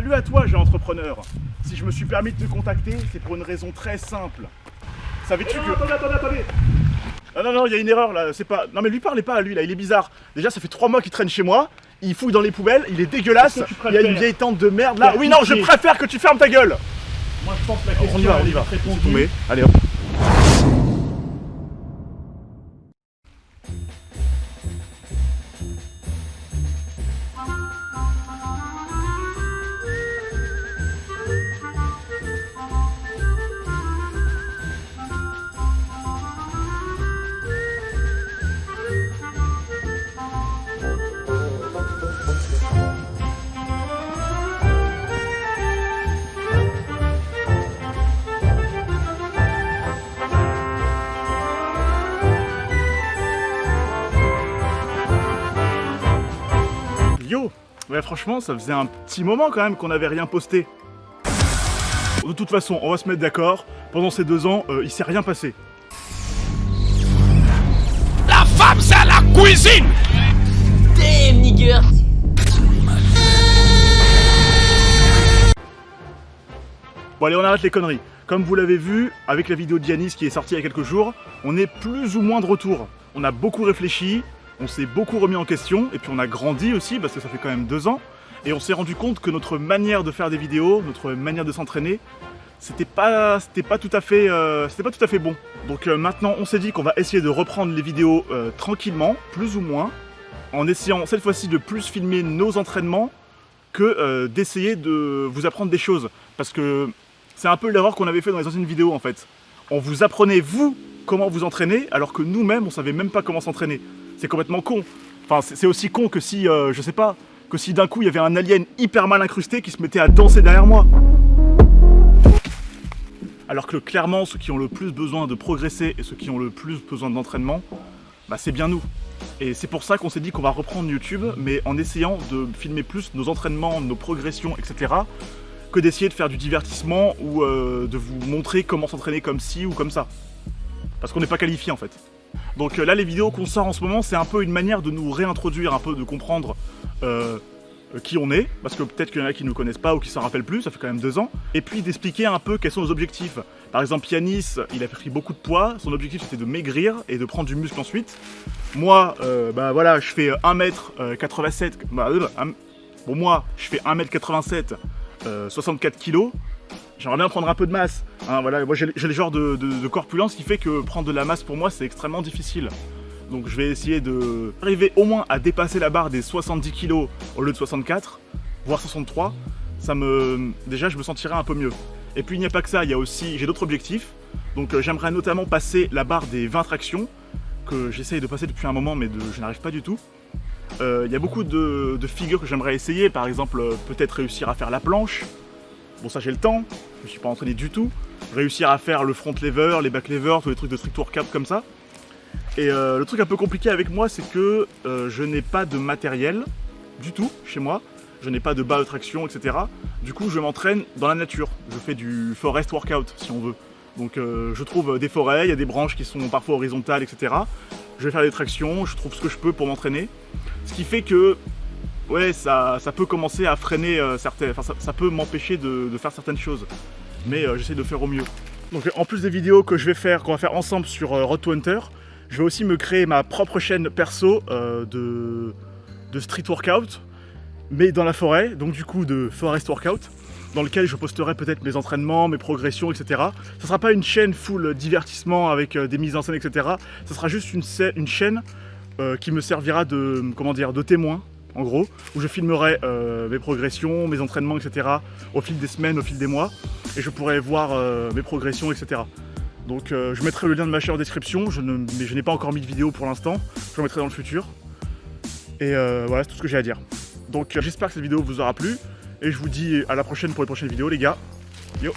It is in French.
Salut à toi, jeune entrepreneur. Si je me suis permis de te contacter, c'est pour une raison très simple. Savais-tu que... Attendez. Non, il y a une erreur là, c'est pas... Non mais lui parlez pas à lui là, il est bizarre. Déjà ça fait 3 mois qu'il traîne chez moi, il fouille dans les poubelles, il est dégueulasse, il y a une vieille tente de merde là. Oui non, je préfère que tu fermes ta gueule. Moi je pense que la question on y va. Tombé. Allez hop. Yo, ouais franchement ça faisait un petit moment quand même qu'on n'avait rien posté. De toute façon, on va se mettre d'accord, pendant ces 2 ans, il s'est rien passé. La femme c'est à la cuisine. Damn nigger. Bon allez, on arrête les conneries. Comme vous l'avez vu, avec la vidéo de Yanis qui est sortie il y a quelques jours, on est plus ou moins de retour. On a beaucoup réfléchi, on s'est beaucoup remis en question, et puis on a grandi aussi, parce que ça fait quand même 2 ans, et on s'est rendu compte que notre manière de faire des vidéos, notre manière de s'entraîner, c'était pas tout à fait bon. Donc maintenant, on s'est dit qu'on va essayer de reprendre les vidéos tranquillement, plus ou moins, en essayant cette fois-ci de plus filmer nos entraînements que d'essayer de vous apprendre des choses. Parce que c'est un peu l'erreur qu'on avait fait dans les anciennes vidéos en fait. On vous apprenait vous comment vous entraîner, alors que nous-mêmes on savait même pas comment s'entraîner. C'est complètement con. Enfin, c'est aussi con que si, je sais pas, que si d'un coup il y avait un alien hyper mal incrusté qui se mettait à danser derrière moi. Alors que clairement, ceux qui ont le plus besoin de progresser et ceux qui ont le plus besoin d'entraînement, bah c'est bien nous. Et c'est pour ça qu'on s'est dit qu'on va reprendre YouTube, mais en essayant de filmer plus nos entraînements, nos progressions, etc. que d'essayer de faire du divertissement ou de vous montrer comment s'entraîner comme ci ou comme ça. Parce qu'on n'est pas qualifié en fait. Donc là, les vidéos qu'on sort en ce moment, c'est un peu une manière de nous réintroduire, un peu de comprendre qui on est, parce que peut-être qu'il y en a qui ne nous connaissent pas ou qui s'en rappellent plus, ça fait quand même 2 ans, et puis d'expliquer un peu quels sont nos objectifs. Par exemple, Yanis, il a pris beaucoup de poids, son objectif c'était de maigrir et de prendre du muscle ensuite. Moi, bah voilà, je fais 1m87, bon moi, je fais 1m87, 64 kg. J'aimerais bien prendre un peu de masse, hein, voilà, moi j'ai le genre de corpulence qui fait que prendre de la masse pour moi c'est extrêmement difficile. Donc je vais essayer d'arriver au moins à dépasser la barre des 70 kg au lieu de 64, voire 63, déjà je me sentirais un peu mieux. Et puis il n'y a pas que ça, j'ai d'autres objectifs, donc j'aimerais notamment passer la barre des 20 tractions, que j'essaye de passer depuis un moment mais je n'arrive pas du tout. Il y a beaucoup de figures que j'aimerais essayer, par exemple peut-être réussir à faire la planche. Bon ça j'ai le temps, je ne suis pas entraîné du tout. Réussir à faire le front lever, les back lever, tous les trucs de strict workout comme ça. Et le truc un peu compliqué avec moi c'est que je n'ai pas de matériel du tout chez moi. Je n'ai pas de barre de traction, etc. Du coup je m'entraîne dans la nature. Je fais du forest workout si on veut. Donc je trouve des forêts, il y a des branches qui sont parfois horizontales, etc. Je vais faire des tractions, je trouve ce que je peux pour m'entraîner. Ce qui fait que ouais, ça peut commencer à freiner ça peut m'empêcher de faire certaines choses. Mais j'essaie de faire au mieux. Donc en plus des vidéos qu'on va faire ensemble sur Road to Hunter, je vais aussi me créer ma propre chaîne perso de street workout, mais dans la forêt, donc du coup de forest workout, dans lequel je posterai peut-être mes entraînements, mes progressions, etc. Ça sera pas une chaîne full divertissement avec des mises en scène, etc. Ça sera juste une chaîne qui me servira de témoin, en gros, où je filmerai mes progressions, mes entraînements, etc. au fil des semaines, au fil des mois, et je pourrai voir mes progressions, etc. Donc je mettrai le lien de ma chaîne en description, mais je n'ai pas encore mis de vidéo pour l'instant, je le mettrai dans le futur. Et voilà, c'est tout ce que j'ai à dire. Donc j'espère que cette vidéo vous aura plu, et je vous dis à la prochaine pour les prochaines vidéos les gars. Yo!